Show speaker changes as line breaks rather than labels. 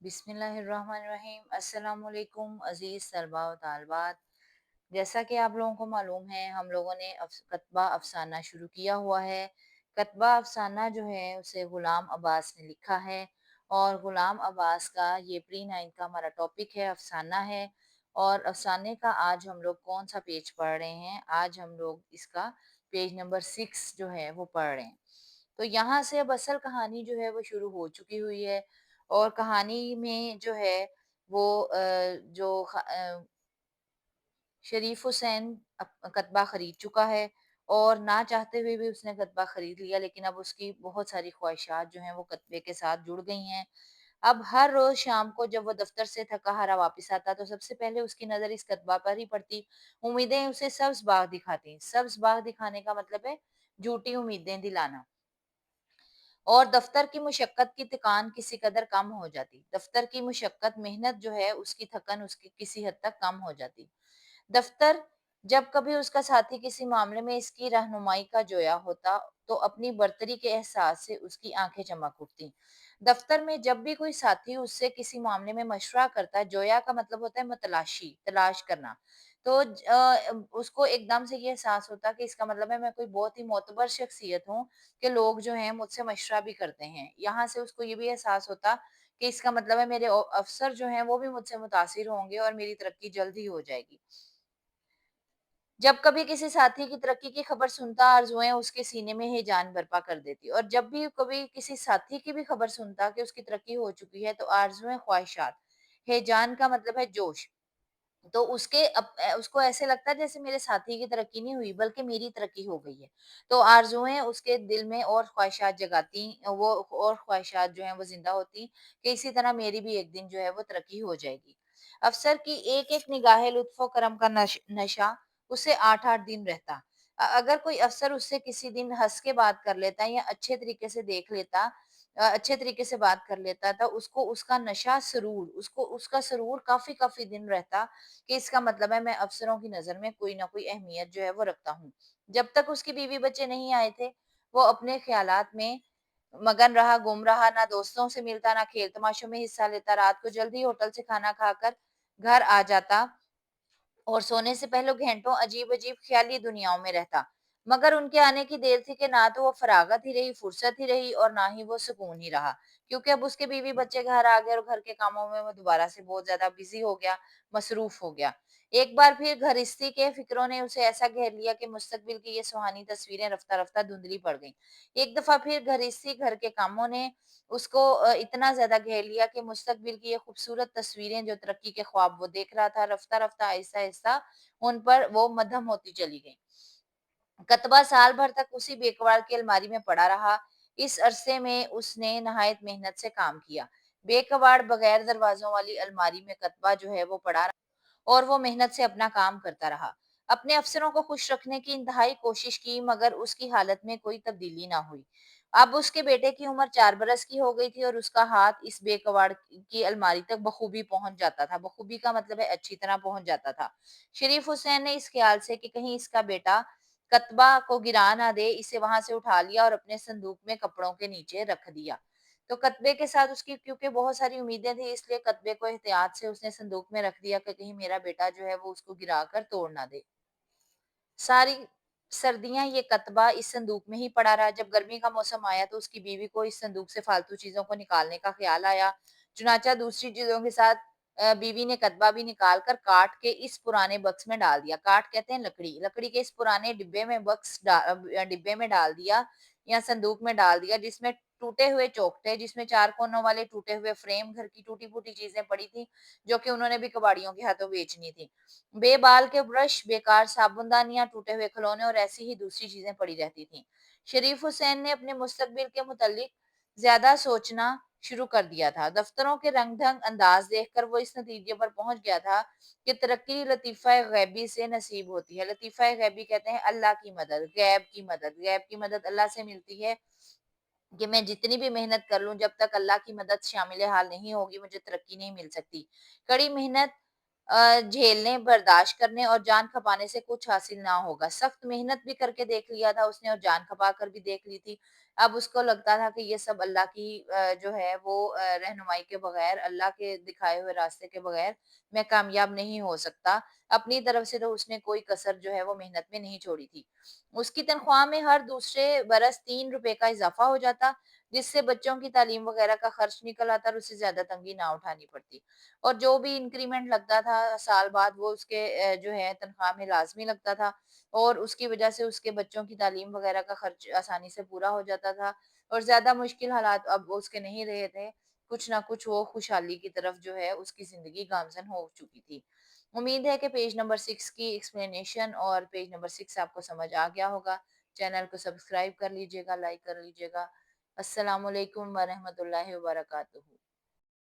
बिस्मिल्लाहिर्रहमानिर्रहीम। अस्सलाम वालेकुम अज़ीज़ तलबा व तालिबात। जैसा कि आप लोगों को मालूम है, हम लोगों ने कतबा अफ़साना शुरू किया हुआ है। कतबा अफ़साना जो है उसे ग़ुलाम अब्बास ने लिखा है और ग़ुलाम अब्बास का ये प्री नाइन्थ का हमारा टॉपिक है, अफ़साना है। और अफ़साने का आज हम लोग कौन सा पेज पढ़ रहे हैं? आज हम लोग इसका पेज नंबर 6 जो है वो पढ़ रहे हैं। तो यहाँ से अब असल कहानी जो है वो शुरू हो चुकी हुई है और कहानी में जो है वो शरीफ हुसैन कतबा खरीद चुका है और ना चाहते हुए भी उसने कतबा खरीद लिया, लेकिन अब उसकी बहुत सारी ख्वाहिशात जो हैं वो कतबे के साथ जुड़ गई हैं। अब हर रोज शाम को जब वो दफ्तर से थका हारा वापस आता तो सबसे पहले उसकी नजर इस कतबा पर ही पड़ती। उम्मीदें उसे सब्ज बाग दिखाती। सब्ज बाग दिखाने का मतलब है झूठी उम्मीदें दिलाना। और दफ्तर की मुशक्कत की थकान किसी कदर कम हो जाती। दफ्तर की मुशक्कत मेहनत जो है उसकी थकन उसकी किसी हद तक कम हो जाती। दफ्तर जब कभी उसका साथी किसी मामले में इसकी रहनुमाई का जोया होता तो अपनी बर्तरी के एहसास से उसकी आंखें चमक उठती। दफ्तर में जब भी कोई साथी उससे किसी मामले में मशवरा करता, जोया का मतलब होता है मतलाशी, तलाश करना। तो उसको एकदम से ये एहसास होता कि इसका मतलब है मैं कोई बहुत ही मोतबर शख्सियत हूँ कि लोग जो हैं मुझसे मशवरा भी करते हैं। यहाँ से उसको ये भी एहसास होता कि इसका मतलब है मेरे अफसर जो हैं वो भी मुझसे मुतासिर होंगे और मेरी तरक्की जल्द ही हो जाएगी। जब कभी किसी साथी की तरक्की की खबर सुनता, आरज़ुएँ उसके सीने में हिजान बर्पा कर देती और जब भी कभी किसी साथी की भी खबर सुनता कि उसकी तरक्की हो चुकी है, तो आरज़ुएँ ख्वाहिशात, हिजान का मतलब है जोश। तो उसको ऐसे लगता है जैसे मेरे साथी की तरक्की नहीं हुई बल्कि मेरी तरक्की हो गई है। तो आरज़ुएँ उसके दिल में और ख्वाहिशात जगाती, वो और ख्वाहिशात जो हैं वो ज़िंदा होती कि इसी तरह मेरी भी एक दिन जो है वो तरक्की हो जाएगी। अफ़सर की एक-एक निगाहे लुत्फ़ व करम का नशा उसे 8-8 दिन रहता। अगर कोई अफ़सर उससे किसी दिन हँस के बात कर लेता या अच्छे तरीके से देख लेता, अच्छे तरीके से बात कर लेता था, उसको उसका नशा सुरूर, उसको उसका सुरूर काफ़ी-काफ़ी दिन रहता कि इसका मतलब है मैं अफ़सरों की नज़र में कोई ना कोई अहमियत जो है वो रखता हूँ। जब तक उसके बीवी-बच्चे नहीं आए थे, वो अपने ख़्यालात में मगन रहा, गुम रहा, ना दोस्तों से मिलता, ना खेल-तमाशों में हिस्सा लेता, रात को जल्दी होटल से खाना खाकर घर आ जाता और सोने से पहले घंटों अजीब-अजीब ख़्याली दुनियाओं में रहता। मगर उनके आने की देर थी कि ना तो वो फ़राग़त ही रही, फ़ुर्सत ही रही और ना ही वो सुकून ही रहा। क्योंकि अब उसके बीवी-बच्चे घर आ गए और घर के कामों में वो दोबारा से बहुत ज़्यादा बिज़ी हो गया, मसरूफ़ हो गया। एक बार फिर घरिस्ती के फ़िक्रों ने उसे ऐसा घेर लिया कि मुस्तक़बिल की ये सुहानी तस्वीरें रफ़्ता-रफ़्ता धुंधली पड़ गईं। एक दफ़ा फिर घरिस्ती घर के कामों ने उसको इतना ज़्यादा घेर लिया कि मुस्तक़बिल की ये खूबसूरत तस्वीरें जो तरक्की के ख्वाब वो देख रहा था, रफ़्ता-रफ़्ता, आहिस्ता-आहिस्ता उन पर वो मद्धम होती चली गईं। कतबा साल भर तक उसी बेकवार की अलमारी में पड़ा रहा। इस अरसे में उसने नहायत मेहनत से काम किया। बेकवाड़ बगैर दरवाज़ों वाली अलमारी में कतबा जो है वो पड़ा और वो मेहनत से अपना काम करता रहा। अपने अफ़सरों को खुश रखने की इंतहाई कोशिश की मगर उसकी हालत में कोई तब्दीली ना हुई। अब उसके बेटे की उम्र 4 बरस की हो गई थी और उसका हाथ इस बेकवाड़ की अलमारी तक बखूबी पहुँच जाता था। बखूबी का मतलब है अच्छी तरह पहुँच जाता था। शरीफ हुसैन ने इस ख़्याल से कि कहीं इसका बेटा कतबा को गिरा ना दे, इसे वहाँ से उठा लिया और अपने संदूक में कपड़ों के नीचे रख दिया। तो कतबे के साथ उसकी क्योंकि बहुत सारी उम्मीदें थी, इसलिए कतबे को एहतियात से उसने संदूक में रख दिया कि कहीं मेरा बेटा जो है वो उसको गिराकर तोड़ ना दे। सारी सर्दियाँ ये कतबा इस संदूक में ही पड़ा रहा। जब गर्मी का मौसम आया तो उसकी बीवी को इस संदूक से फालतू चीज़ों को निकालने का ख़्याल आया। चुनांचे दूसरी चीज़ों के साथ बीवी ने कतबा भी निकाल कर काठ के इस पुराने बक्स में डाल दिया। काठ कहते हैं लकड़ी। लकड़ी के इस पुराने डिब्बे में डाल दिया या संदूक में डाल दिया जिसमें टूटे हुए चौखटे, जिसमें 4 कोनों वाले टूटे हुए फ्रेम, घर की टूटी-फूटी चीज़ें पड़ी थी, जो कि उन्होंने भी कबाड़ियों के हाथों बेचनी थी। बेबाल के ब्रश, बेकार साबुनदानियाँ, टूटे हुए खिलौने और ऐसी ही दूसरी चीजें पड़ी रहती थीं। शरीफ हुसैन ने अपने मुस्तकबिल के मुतालिक ज्यादा सोचना शुरू कर दिया था। दफ्तरों के रंग-ढंग अंदाज देखकर वो इस नतीजे पर पहुंच गया था कि तरक्की लतीफ़ा गैबी से नसीब होती है। लतीफ़ा गैबी कहते हैं अल्लाह की मदद, गैब की मदद। गैब की मदद अल्लाह से मिलती है कि मैं जितनी भी मेहनत कर लूँ, जब तक अल्लाह की मदद शामिल हाल नहीं होगी, मुझे तरक्की नहीं मिल सकती। कड़ी मेहनत झेलने, बर्दाश्त करने और जान खपाने से कुछ हासिल ना होगा। सख्त मेहनत भी करके देख लिया था उसने और जान खपा कर भी देख ली थी। اب اس کو لگتا تھا کہ یہ سب اللہ کی جو ہے وہ رہنمائی کے بغیر، اللہ کے دکھائے ہوئے راستے کے بغیر میں کامیاب نہیں ہو سکتا۔ اپنی طرف سے تو اس نے کوئی کسر جو ہے وہ محنت میں نہیں چھوڑی تھی۔ اس کی تنخواہ میں ہر دوسرے برس 3 روپے کا اضافہ ہو جاتا، جس سے بچوں کی تعلیم وغیرہ کا خرچ نکل آتا اور اسے زیادہ تنگی نہ اٹھانی پڑتی۔ اور جو بھی انکریمنٹ لگتا تھا سال بعد وہ اس کے جو ہے تنخواہ میں لازمی لگتا تھا، اور اس کی وجہ سے اس کے بچوں کی تعلیم وغیرہ کا خرچ آسانی سے پورا ہو جاتا تھا، اور زیادہ مشکل حالات اب اس کے نہیں رہے تھے۔ کچھ نہ کچھ وہ خوشحالی کی طرف جو ہے اس کی زندگی گامزن ہو چکی تھی۔ امید ہے کہ پیج نمبر 6 کی ایکسپلینیشن اور پیج نمبر 6 آپ کو سمجھ آ گیا ہوگا۔ چینل کو سبسکرائب کر لیجئے گا، لائک کر لیجئے گا۔ السلام علیکم ورحمۃ اللہ وبرکاتہ۔